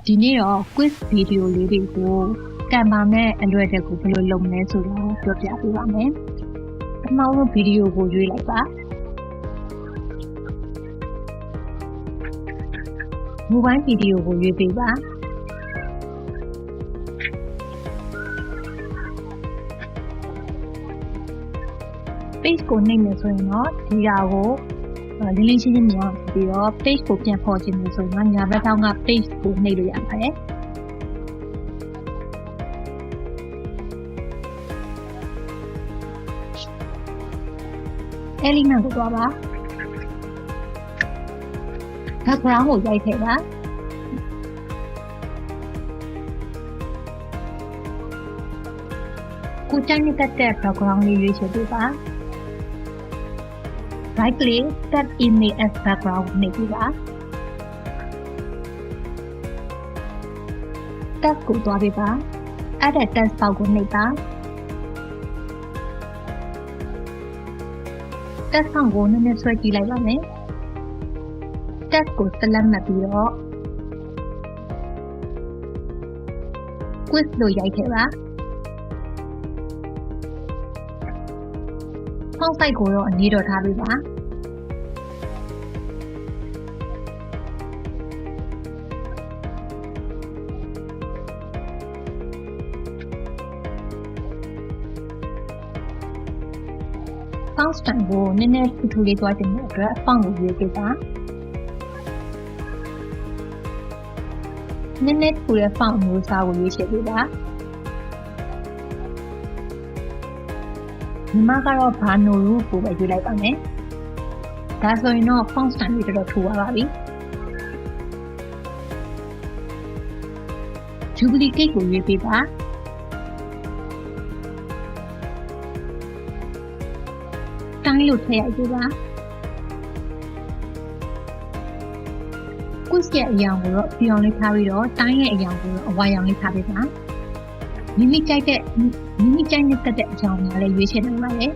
ဒီနေ့တော့ quiz video လေးတွေကိုကံပါနဲ့အလွယ်တကူဘယ်လိုလုပ်မလဲဆိုတော့ပြောပြပေးပါမယ်။ပထမဆုံးဗီဒီယိုကိုရွေးလိုက်ပါ။ mobile ဗီဒီယိုကိုရွေးပေးပါ။ page ကိုနှိပ်မယ်ဆိုရင်တော့ဒီဟာကိုလင်းလင်းရှင်းရှင်းမြင်အောင်ပြီးတော့ page ကိုပြန်ဖော်ခြင်းလို့ဆိုရင်ညာဘက်ထောက်က page ကိုနှိပ်လို့ရပါတယ်။element ကိုသွားပါ background ကိုရိုက်ထည့်ပါကိုကြိုက်နေတဲ့ background လေးရွေးချယ်ပေးပါ right click set image as background နှိပ်ပေးပါ text ကိုသွားပေးပါ add text box ကိုနှိပ်ပါ text box ကိုနည်းနည်းဆွဲကြည့်လိုက်ပါမယ် text ကို select မှတ်ပြီးတော့ quiz လို့ရိုက်ထည့်ပါ font size ကိုတော့အနည်းတော့ထားပေးပါ font style ကိုနည်းနည်းထူလေးသွားခြင်းတဲ့အတွက် font ကိုရွေးပေးပါနည်းနည်းထူတဲ့ font မျိုးစားကိုရွေးချယ်ပေးပါညီမကတော့ဘာနိုရူကိုပဲရွေးလိုက်ပါမယ်ဒါဆိုရင်တော့ font style လေးတော်တော်ထူသွားပါပြီ duplicate ကိုရွေးပေးပါတိုင်းလို့ထည့်ရိုက်ပေးပါ quiz ရဲ့အရာကိုတော့ပြောင်းလေးထားပြီးတော့တိုင်းရဲ့အရာကိုတော့အဝါရောင်လေးထားပေးပါမိမိကြိုက်တဲ့အကြောင်းများလည်းရွေးချယ်နိုင်ပါတယ်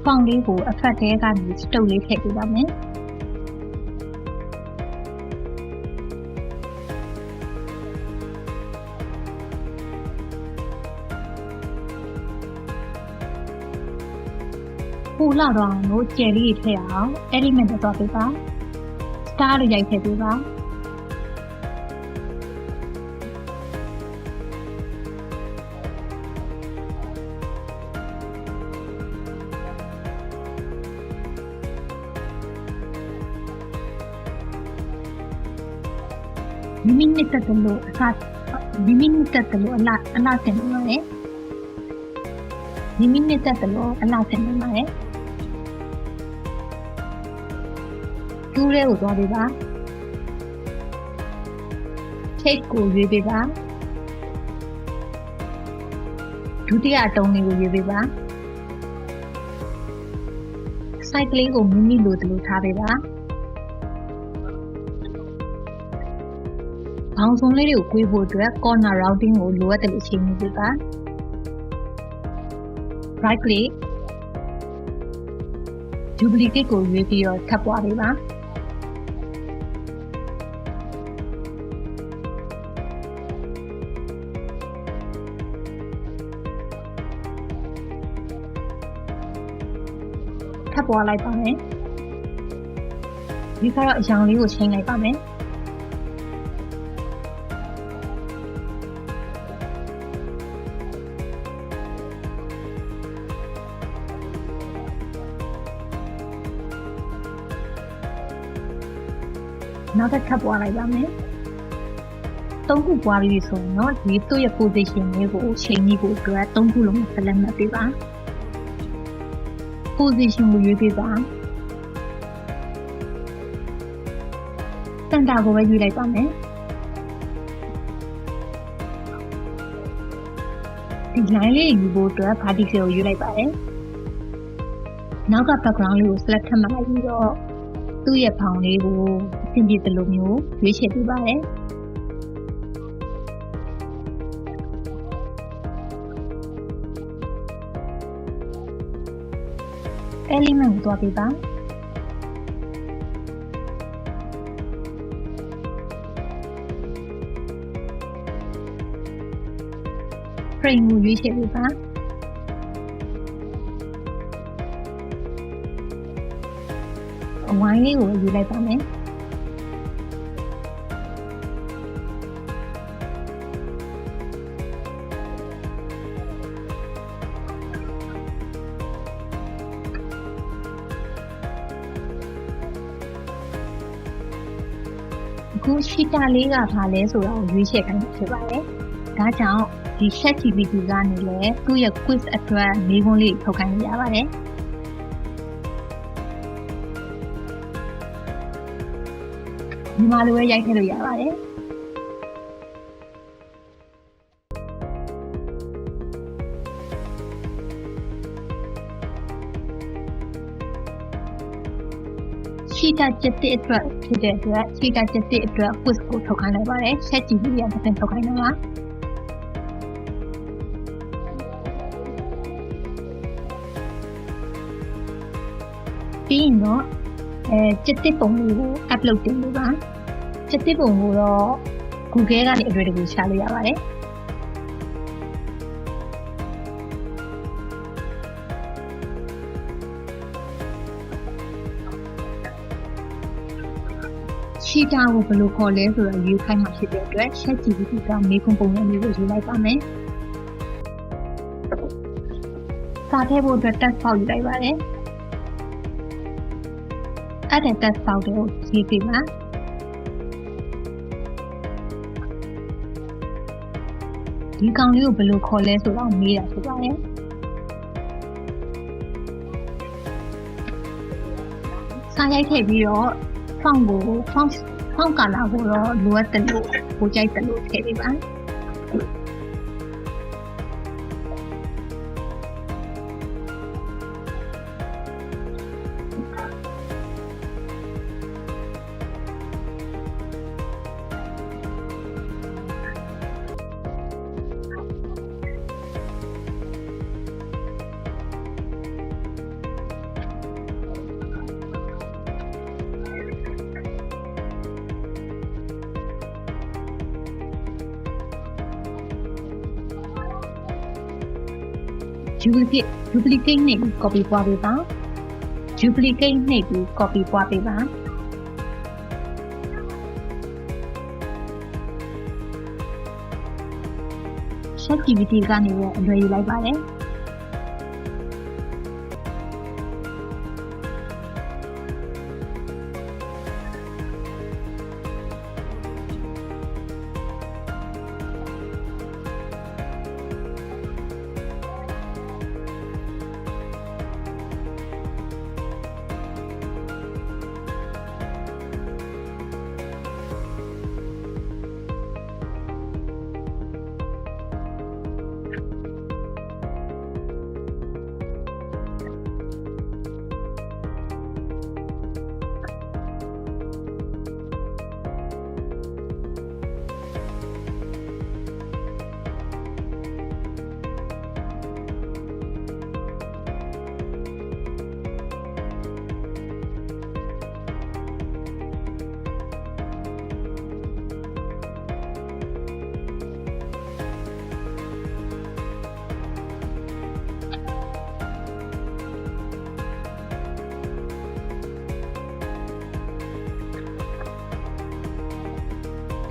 ဖောင်လေးကိုအဖက်ထဲကနေစတုပ်လေးထည့်ပေးပါမယ်ပူလောက်တော့လို့ကျယ်လေးထည့်အောင် element တွေသွားပေးပါ star လို့ရိုက်ထည့်ပေးပါမိမိနဲ့တက်တယ်လို့အလားတင်နေပါတယ်မိမိနဲ့တက်တယ်လို့အလားတင်နေပါတယ်ကျူးလေးကိုသွားပေးပါ take ကိုရွေးပေးပါဒုတိယအတုံးလေးကိုရွေးပေးပါ site လေးကိုမိမိလိုတယ်လို့ထားပေးပါဘောင်စုံလေးတွေကိုကွေးဖို့အတွက် corner routing ကိုလိုအပ်တယ်လို့ချိန်နေပေးပါ right click duplicate ကိုရွေးပြီးတော့ထပ်ပွားပေးပါထပ်ပွားလိုက်ပါမယ်ဒီကတော့အရောင်လေးကိုချိန်လိုက်ပါမယ်နောက်ထပ်ပွားလိုက်ပါမယ်၃ခုပွားပြီးဆိုရင်တော့ဒီသူ့ရဲ့ position လေးကိုချိန်ကြည့်ဖို့အတွက်၃ခုလုံး select မှတ်ပေးပါ position ကိုရွေးပေးပါစင်တာကိုပဲရွေးလိုက်ပါမယ်ဒီ line လေးယူဖို့အတွက် vertical ကိုရွေးလိုက်ပါတယ်နောက်က background လေးကို select ထပ်မှတ်လိုက်ပြီးတော့သူ့ရဲ့ဖောင်လေးကိုအဆင်ပြေသလိုမျိုးရွေးချယ်ပေးပါတယ်element ကိုတွားပေးပါ frame ကိုရွေးချယ်ပေးပါအဝိုင်းလေးကိုယူလိုက်ပါမယ်အခုရှိတာလေးကဘာလဲဆိုတာကိုရွေးချယ်ခိုင်းမှာဖြစ်ပါတယ်ဒါကြောင့်ဒီ ChatGPT ကနေလည်းသူ့ရဲ့ quiz အတွက်မေးခွန်းလေးထုတ်ခိုင်းရပါတယ်ဒီမှာလိုပဲရိုက်ထည့်လို့ရပါတယ်ရှိတာချက်တဲ့အတွက်ဖြစ်တဲ့အတွက်ရှိတာချက်တဲ့အတွက် quiz ကိုထုတ်ခိုင်းလိုက်ပါတယ် ChatGPT ကတစ်ဆင့်ထုတ်ခိုင်းတာပါပြီးရင်တော့ချက်တစ်ပုံလေးကို upload တင်လို့ပါချက်တစ်ပုံကိုတော့ Google ကနေအတွေ့အကြုံရှာလို့ရပါတယ်ရှိတာကိုဘယ်လိုခေါ်လဲဆိုတော့ရွေးခိုင်းမှာဖြစ်တဲ့အတွက် ChatGPT ကမေးခွန်းပုံစံမျိုးကိုယူလိုက်ပါမယ်စာထည့်ဖို့အတွက် text box ယူလိုက်ပါတယ်အဲ့တဲ့ text box ကိုရေးပေးပါဒီကောင်လေးကိုဘယ်လိုခေါ်လဲဆိုတော့မေးတာဖြစ်ပါတယ်စာရိုက်ထည့်ပြီးတော့ font ကို font color ကိုတော့လိုအပ်တယ်လို့ကိုကြိုက်တယ်လို့ထည့်ပေးပါduplicate နှိပ်ပြီး copy ပွားပေးပါ duplicate နှိပ်ပြီး copy ပွားပေးပါ ChatGPT ကနေလည်းအလွယ်ယူလိုက်ပါတယ်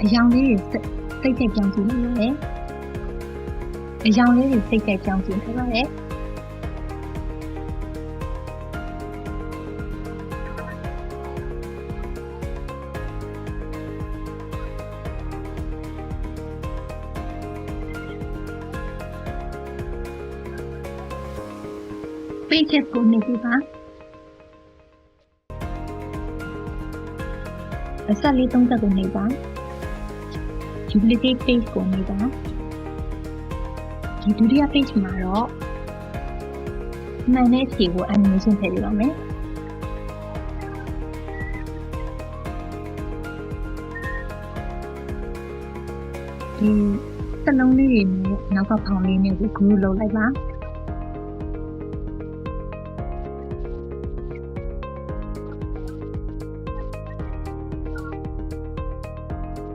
အယောင်လေးတွေစိတ်သက်ကြောင်းကြည့်နေရတယ်အယောင်လေးတွေစိတ်သက်ကြောင်းကြည့်နေရတယ် pages ကိုနှိပ်ပေးပါအဆက်လေး30ကိုနှိပ်ပါ duplicate page ကိုနှိပ်ပါဒီဒုတိယ page မှာတော့မှန်တဲ့ခြေကို animation ထည့်ပေးပါမယ်ဒီစလုံးလေးတွေနဲ့နောက်ကဖောင်လေးနဲ့ကို group လုပ်လိုက်ပါ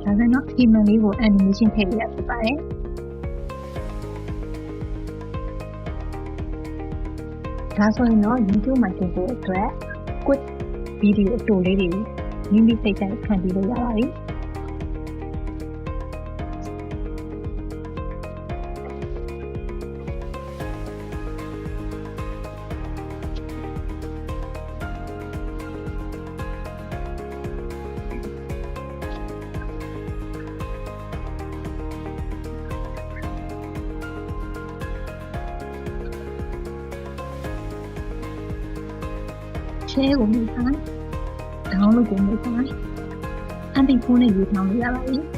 ဒါဆိုတော့ဒီမှန်လေးကို animation ထည့်ပေးရဖြစ်ပါတယ်ဒါဆိုရင်တော့ YouTube မှာတင်ဖို့အတွက် quick video အတူလေးတွေမိမိစိတ်တိုင်းခံပြီးလို့ရပါပြီshare ကိုနှိပ်ပါ download ကိုနှိပ်ပါ MP4 နဲ့ရေးထားလို့ရပါပြီ